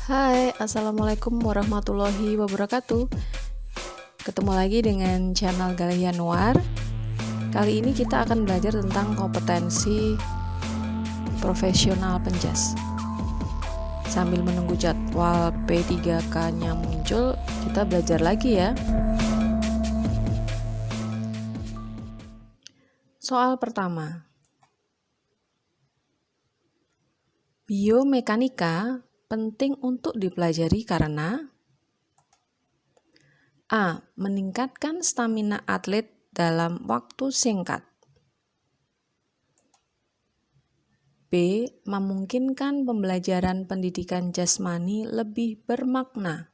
Hai, Assalamualaikum warahmatullahi wabarakatuh. Ketemu lagi dengan channel Galia Noir. Kali ini kita akan belajar tentang kompetensi profesional penjas. Sambil menunggu jadwal P3K-nya muncul, kita belajar lagi ya. Soal pertama. Biomekanika penting untuk dipelajari karena A. Meningkatkan stamina atlet dalam waktu singkat. B. Memungkinkan pembelajaran pendidikan jasmani lebih bermakna.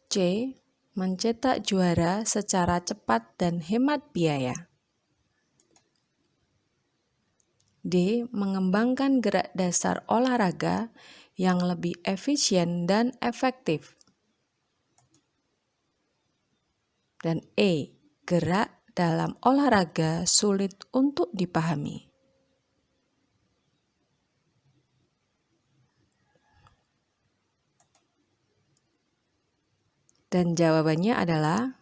C. Mencetak juara secara cepat dan hemat biaya. D. Mengembangkan gerak dasar olahraga yang lebih efisien dan efektif. Dan E. Gerak dalam olahraga sulit untuk dipahami. Dan jawabannya adalah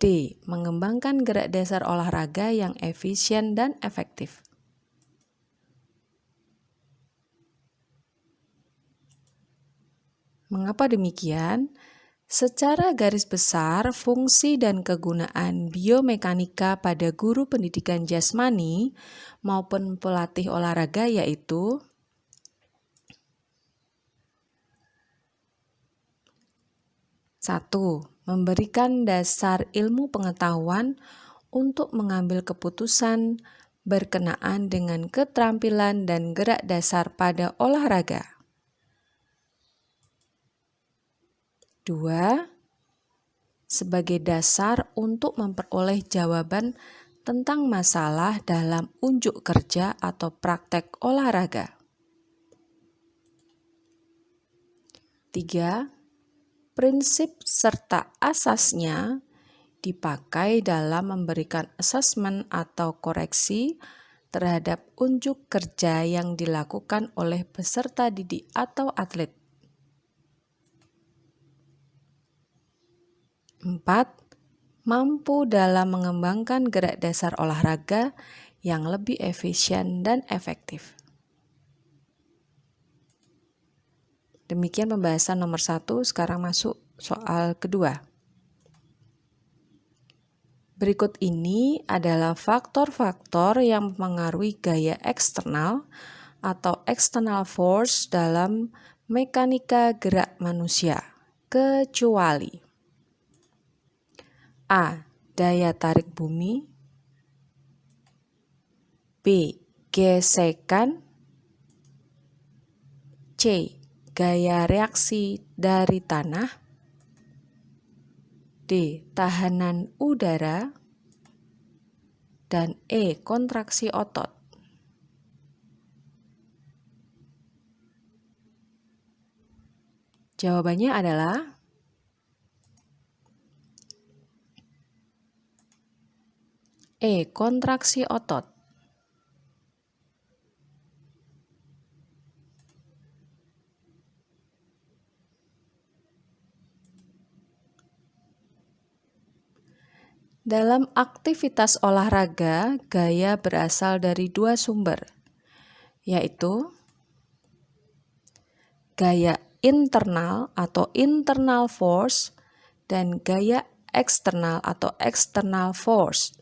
D. Mengembangkan gerak dasar olahraga yang efisien dan efektif. Mengapa demikian? Secara garis besar, fungsi dan kegunaan biomekanika pada guru pendidikan jasmani maupun pelatih olahraga yaitu 1. Memberikan dasar ilmu pengetahuan untuk mengambil keputusan berkenaan dengan keterampilan dan gerak dasar pada olahraga. 2. Sebagai dasar untuk memperoleh jawaban tentang masalah dalam unjuk kerja atau praktek olahraga. 3. Prinsip serta asasnya dipakai dalam memberikan asesmen atau koreksi terhadap unjuk kerja yang dilakukan oleh peserta didik atau atlet. 4. Mampu dalam mengembangkan gerak dasar olahraga yang lebih efisien dan efektif. Demikian pembahasan nomor 1, sekarang masuk soal kedua. Berikut ini adalah faktor-faktor yang mempengaruhi gaya eksternal atau external force dalam mekanika gerak manusia, kecuali A. Daya tarik bumi. B. Gesekan. C. Gaya reaksi dari tanah. D. Tahanan udara. Dan E. Kontraksi otot. Jawabannya adalah E. Kontraksi otot. Dalam aktivitas olahraga, gaya berasal dari dua sumber, yaitu gaya internal atau internal force dan gaya eksternal atau external force.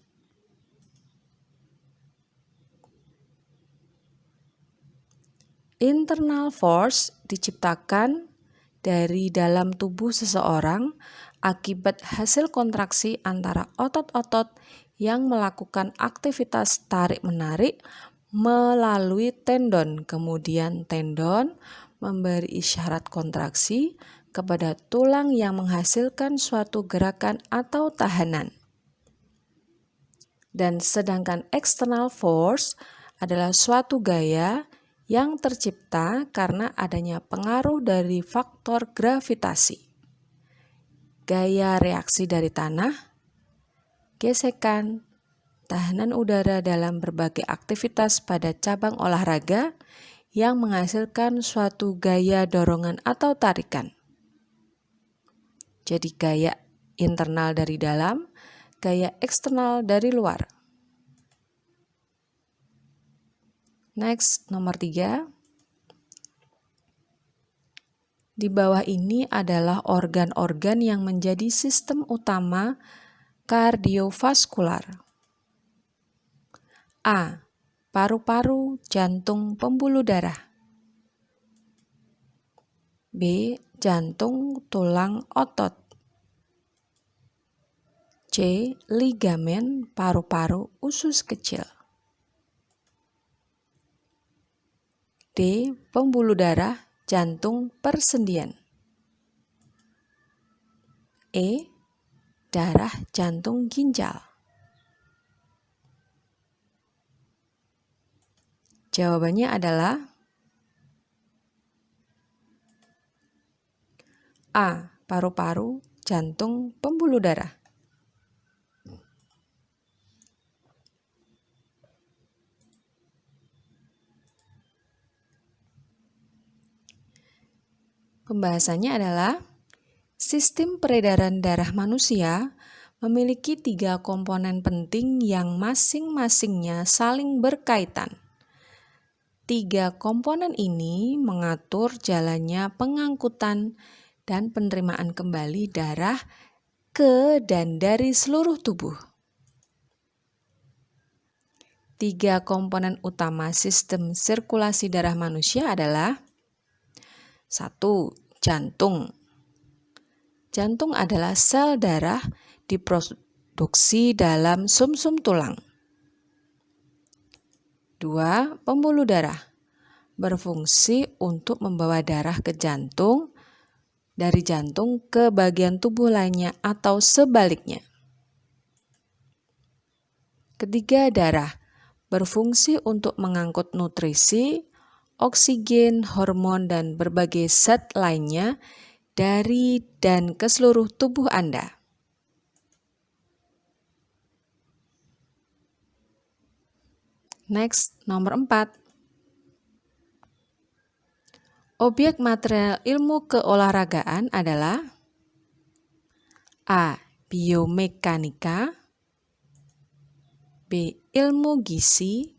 Internal force diciptakan dari dalam tubuh seseorang akibat hasil kontraksi antara otot-otot yang melakukan aktivitas tarik-menarik melalui tendon. Kemudian tendon memberi isyarat kontraksi kepada tulang yang menghasilkan suatu gerakan atau tahanan. Dan sedangkan external force adalah suatu gaya yang tercipta karena adanya pengaruh dari faktor gravitasi. Gaya reaksi dari tanah, gesekan, pertahanan udara dalam berbagai aktivitas pada cabang olahraga yang menghasilkan suatu gaya dorongan atau tarikan. Jadi gaya internal dari dalam, gaya eksternal dari luar. Next, nomor 3. Di bawah ini adalah organ-organ yang menjadi sistem utama kardiovaskular. A. Paru-paru, jantung, pembuluh darah. B. Jantung, tulang, otot. C. Ligamen, paru-paru, usus kecil. D. Pembuluh darah, jantung, persendian. E. Darah, jantung, ginjal. Jawabannya adalah A. Paru-paru, jantung, pembuluh darah. Pembahasannya adalah sistem peredaran darah manusia memiliki 3 komponen penting yang masing-masingnya saling berkaitan. 3 komponen ini mengatur jalannya pengangkutan dan penerimaan kembali darah ke dan dari seluruh tubuh. 3 komponen utama sistem sirkulasi darah manusia adalah 1. Jantung. Jantung adalah sel darah diproduksi dalam sumsum tulang. 2. Pembuluh darah. Berfungsi untuk membawa darah ke jantung, dari jantung ke bagian tubuh lainnya atau sebaliknya. 3. Darah. Berfungsi untuk mengangkut nutrisi, oksigen, hormon, dan berbagai zat lainnya dari dan ke seluruh tubuh Anda. Next, nomor 4. Objek material ilmu keolahragaan adalah A. Biomekanika, B. Ilmu gizi,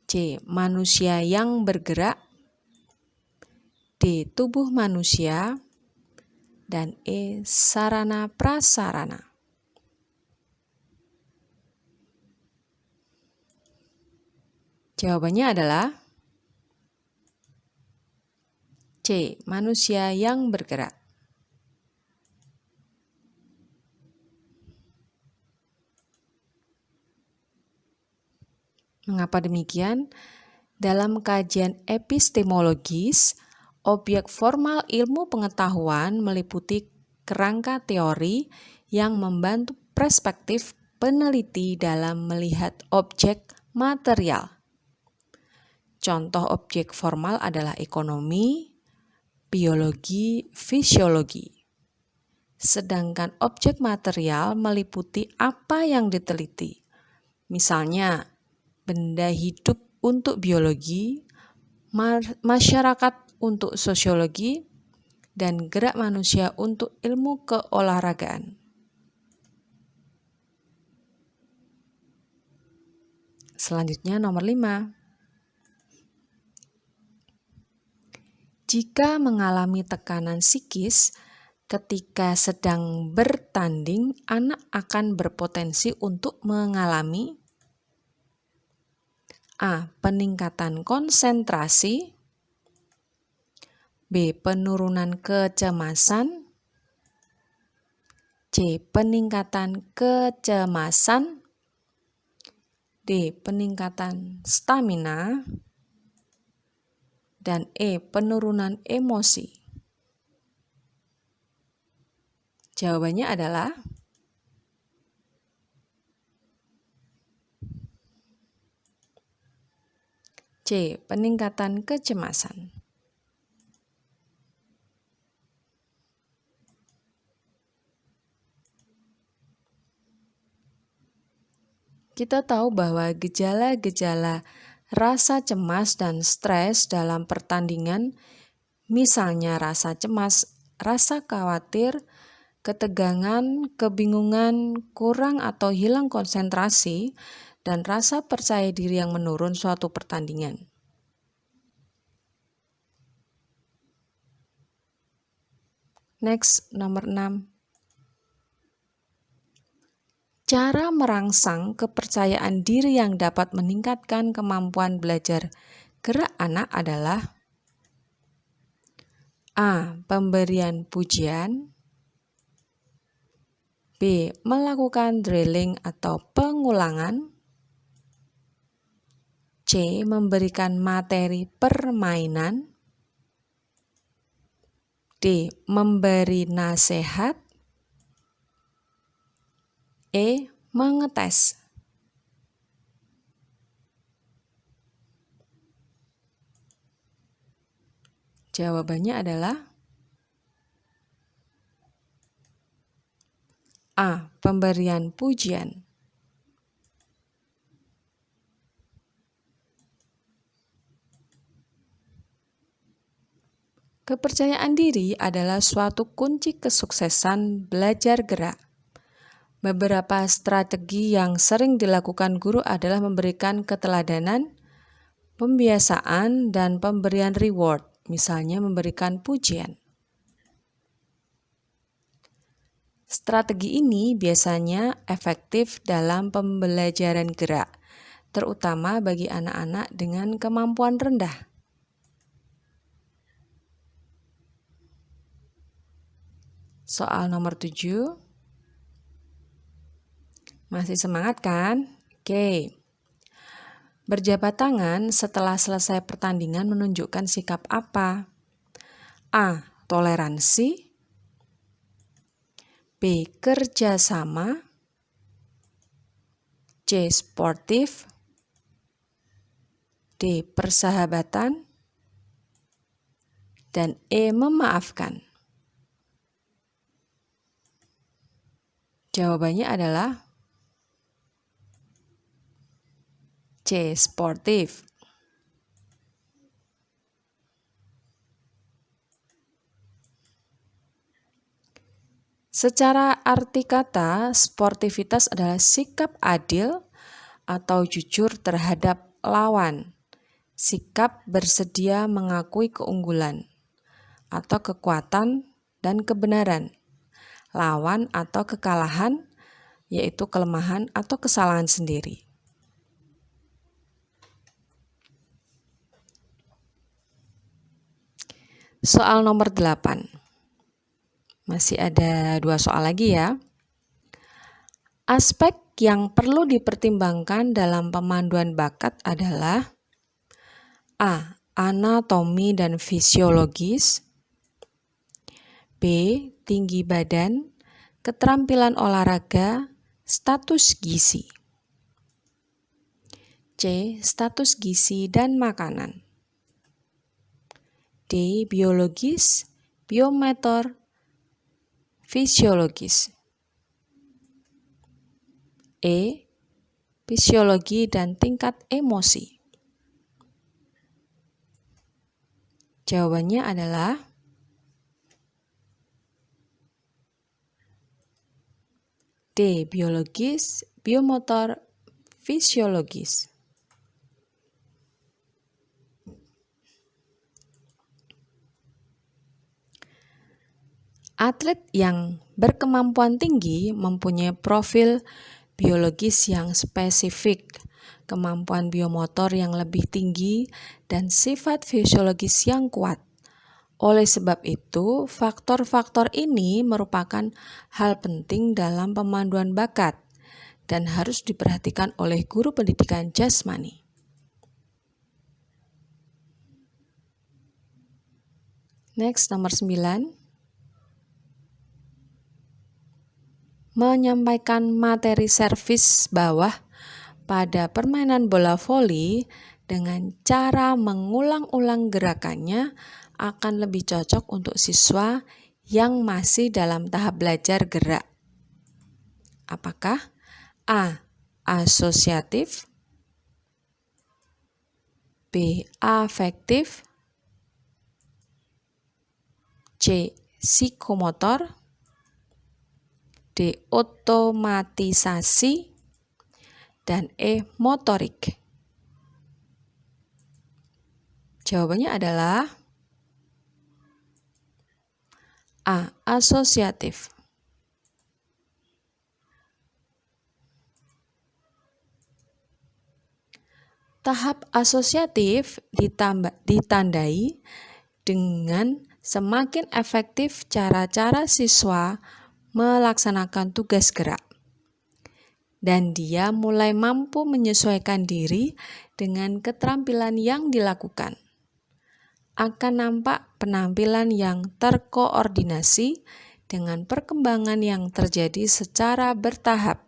C. Manusia yang bergerak, D. Tubuh manusia, dan E. Sarana prasarana. Jawabannya adalah C. Manusia yang bergerak. Mengapa demikian? Dalam kajian epistemologis, objek formal ilmu pengetahuan meliputi kerangka teori yang membantu perspektif peneliti dalam melihat objek material. Contoh objek formal adalah ekonomi, biologi, fisiologi. Sedangkan objek material meliputi apa yang diteliti. Misalnya, benda hidup untuk biologi, masyarakat untuk sosiologi, dan gerak manusia untuk ilmu keolahragaan. Selanjutnya nomor 5. Jika mengalami tekanan psikis ketika sedang bertanding, anak akan berpotensi untuk mengalami A. Peningkatan konsentrasi, B. Penurunan kecemasan, C. Peningkatan kecemasan, D. Peningkatan stamina, dan E. Penurunan emosi. Jawabannya adalah C. Peningkatan kecemasan. Kita tahu bahwa gejala-gejala rasa cemas dan stres dalam pertandingan, misalnya rasa cemas, rasa khawatir, ketegangan, kebingungan, kurang atau hilang konsentrasi, dan rasa percaya diri yang menurun suatu pertandingan. Next, nomor 6. Cara merangsang kepercayaan diri yang dapat meningkatkan kemampuan belajar gerak anak adalah A. Pemberian pujian, B. Melakukan drilling atau pengulangan, C. Memberikan materi permainan, D. Memberi nasihat, E. Mengetes. Jawabannya adalah A. Pemberian pujian. Kepercayaan diri adalah suatu kunci kesuksesan belajar gerak. Beberapa strategi yang sering dilakukan guru adalah memberikan keteladanan, pembiasaan, dan pemberian reward, misalnya memberikan pujian. Strategi ini biasanya efektif dalam pembelajaran gerak, terutama bagi anak-anak dengan kemampuan rendah. Soal nomor 7. Masih semangat kan? Oke. Berjabat tangan setelah selesai pertandingan menunjukkan sikap apa? A. Toleransi, B. Kerjasama, C. Sportif, D. Persahabatan, dan E. Memaafkan. Jawabannya adalah C. Sportif. Secara arti kata, sportivitas adalah sikap adil atau jujur terhadap lawan, sikap bersedia mengakui keunggulan atau kekuatan dan kebenaran, lawan atau kekalahan, yaitu kelemahan atau kesalahan sendiri. Soal nomor 8. Masih ada 2 soal lagi ya. Aspek yang perlu dipertimbangkan dalam pemanduan bakat adalah A. Anatomi dan fisiologis, B. Tinggi badan, keterampilan olahraga, status gizi, C. Status gizi dan makanan, D. Biologis, biomotor, fisiologis, E. Fisiologi dan tingkat emosi. Jawabannya adalah D. Biologis, biomotor, fisiologis. Atlet yang berkemampuan tinggi mempunyai profil biologis yang spesifik, kemampuan biomotor yang lebih tinggi, dan sifat fisiologis yang kuat. Oleh sebab itu, faktor-faktor ini merupakan hal penting dalam pemanduan bakat dan harus diperhatikan oleh guru pendidikan jasmani. Next, nomor 9. Menyampaikan materi servis bawah pada permainan bola voli dengan cara mengulang-ulang gerakannya akan lebih cocok untuk siswa yang masih dalam tahap belajar gerak. Apakah A. asosiatif, B. afektif, C. psikomotor, D. otomatisasi, dan E. motorik. Jawabannya adalah A. asosiatif. Tahap asosiatif ditandai dengan semakin efektif cara-cara siswa melaksanakan tugas gerak, dan dia mulai mampu menyesuaikan diri dengan keterampilan yang dilakukan. Akan nampak penampilan yang terkoordinasi dengan perkembangan yang terjadi secara bertahap,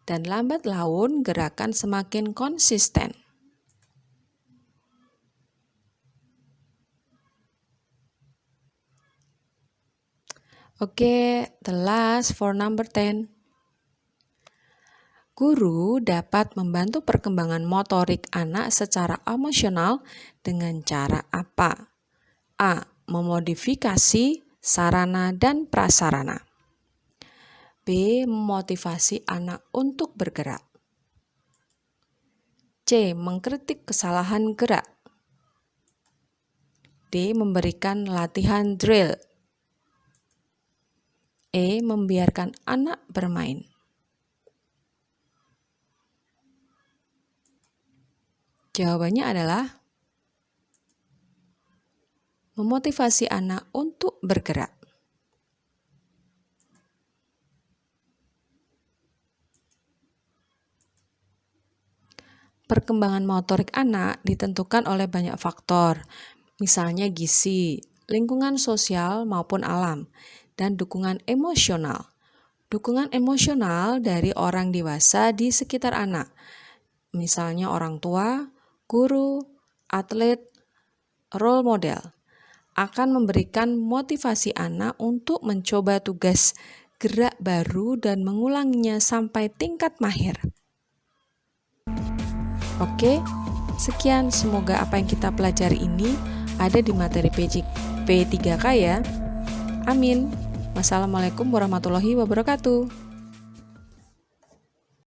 dan lambat laun gerakan semakin konsisten. Oke, the last for number 10. Guru dapat membantu perkembangan motorik anak secara emosional dengan cara apa? A. Memodifikasi sarana dan prasarana. B. Memotivasi anak untuk bergerak. C. Mengkritik kesalahan gerak. D. Memberikan latihan drill. E. Membiarkan anak bermain. Jawabannya adalah memotivasi anak untuk bergerak. Perkembangan motorik anak ditentukan oleh banyak faktor, misalnya gizi, lingkungan sosial maupun alam, dan dukungan emosional. Dukungan emosional dari orang dewasa di sekitar anak, misalnya orang tua, guru, atlet, role model, akan memberikan motivasi anak untuk mencoba tugas gerak baru dan mengulanginya sampai tingkat mahir. Oke, sekian, semoga apa yang kita pelajari ini ada di materi P3K ya. Amin. Wassalamualaikum warahmatullahi wabarakatuh.